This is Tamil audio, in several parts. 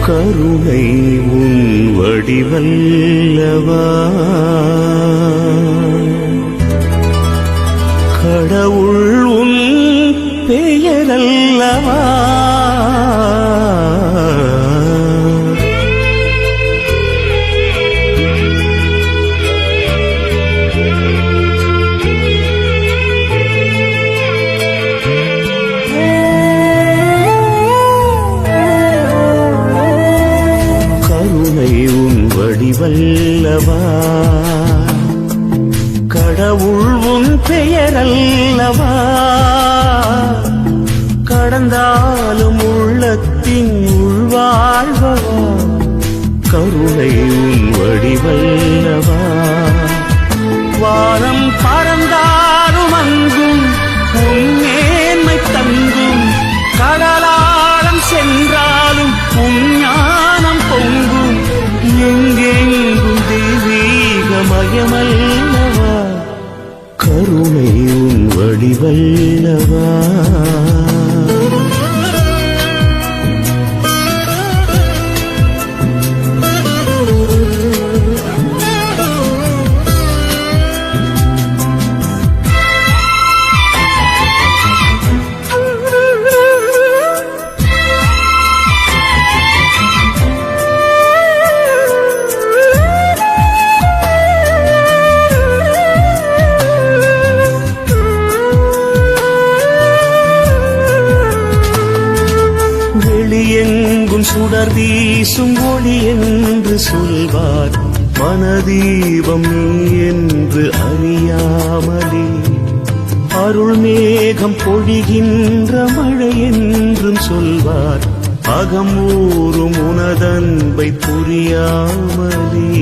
கருணை உன் வடிவல்லவா, கடவுள் உன் பெயரல்லவா, வல்லவா, கடவுள் உன் பெயரல்லவா, கடந்தாலும் உள்ளத்தின் உள்வாழ்வவா, கருணை உன் வடிவல்லவா, வானம் பறந்தாலும் அங்கும் உன் மேன்மை தங்கும், கடலாழம் சென்றாலும் உன் ஞானம் பொங்கும், எங்கெங்கும் தெய்வீகமயமல்லவா, கருணை உன் வடிவல்லவா. வெளியெங்கும் சுடர் வீசும் ஒளி என்று சொல்வார், மனதீபம் நீ என்று அறியாமலே, அருள் மேகம் பொழிகின்ற மழை என்றும் சொல்வார், அகம் ஊறும் உனதன்பை புரியாமலே.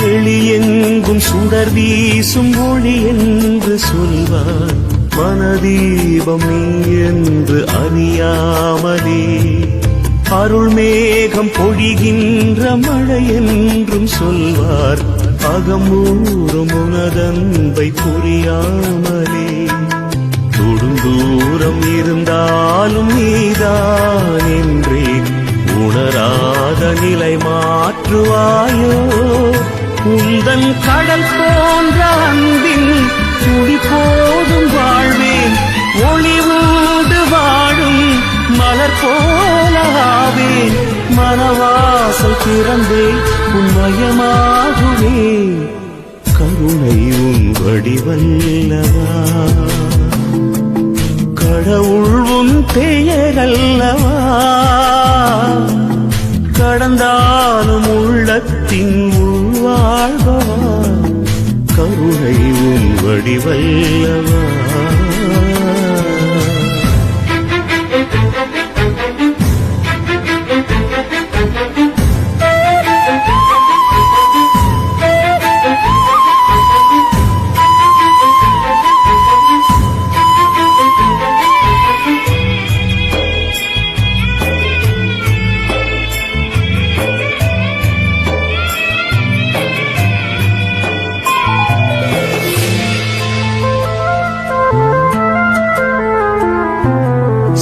வெளியெங்கும் சுடர் வீசும் ஒளி என்று சொல்வார், மனதீபம் நீ என்று அறியாமலே, அருள் மேகம் பொழிகின்ற மழை என்றும் சொல்வார், அகமூறும் உனதன்பை புரியாமலே. தொடுந்தூரம் இருந்தாலும் நீதான் என்றே உணராத நிலை மாற்றுவாயோ, உந்தன் கடல் போன்ற அன்பின் துளி போதும் வாழ்வேன், ஒளிவோடு வாழும் மலர் போலாவேன், மனவாசல் திறந்தே உன்மயமாகுவே, கருணை உன் வடிவல்லவா, கடவுள் உன் பெயரல்லவா, கடந்தாலும் உள்ளத்தின் உள்வாழ்வா, கருணை உன் வடிவல்லவா.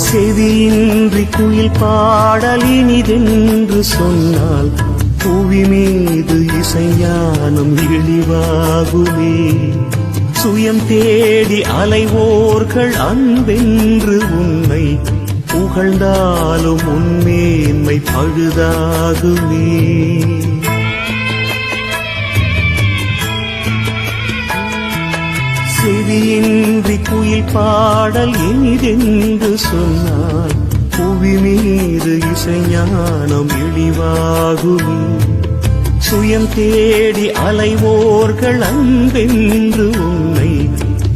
செவியின்றி குயில் பாடல் இனிதென்று சொன்னால், புவி மீது இசைஞானம் இழிவாகுமே, சுயம் தேடி அலைவோர்கள் அன்பென்று உன்னை புகழ்ந்தாலும் உன்மேன்மை பழுதாகுமே. செவியின்றி குயில் பாடல் இனிதென்று சொன்னால், புவி மீது இசைஞானம் இழிவாகுமே, சுயம் தேடி அலைவோர்கள் அன்பென்று உன்னை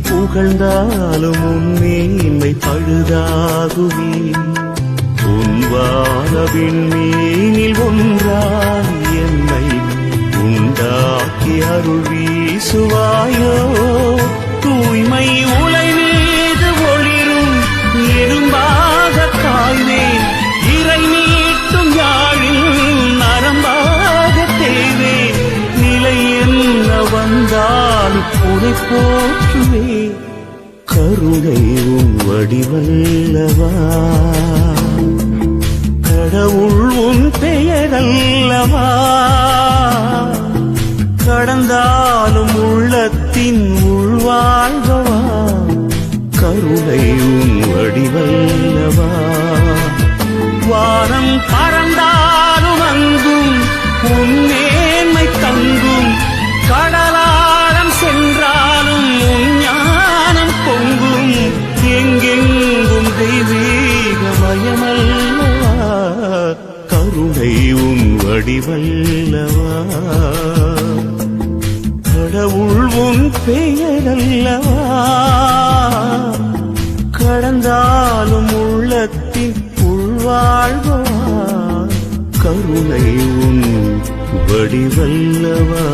புகழ்ந்தாலும் உன்மேன்மை பழுதாகுமே. உன் வானவின் மீனில் ஒன்றாய் என்னை உண்டாக்கி அருள் வீசுவாயோ, தூய்மை உலை மீது ஒளிரும் இரும்பாக காய்வேன், இறை மீட்டும் யாழில் நரம்பாக தேய்வேன், நிலை என்ன வந்தாலும் உன்னை போற்றுவே கருணை உன் வடிவல்லவா கடவுள் உன் பெயரல்லவா கடந்தாலும் உள்ளத்தின் உள்வாழ்வா கருணை உன் வடிவல்லவா வானம் பறந்தாலும் அங்கும் உன் மேன்மை தங்கும் கடலாழம் சென்றாலும் உன் ஞானம் பொங்கும் எங்கெங்கும் தெய்வீகமயமல்லவா கருணை உன் வடிவல்லவா கடவுள் உன் பெயரல்லவா கடந்தாலும் உள்ளத்தின் உள்வாழ்வா கருணை உன் வடிவல்லவா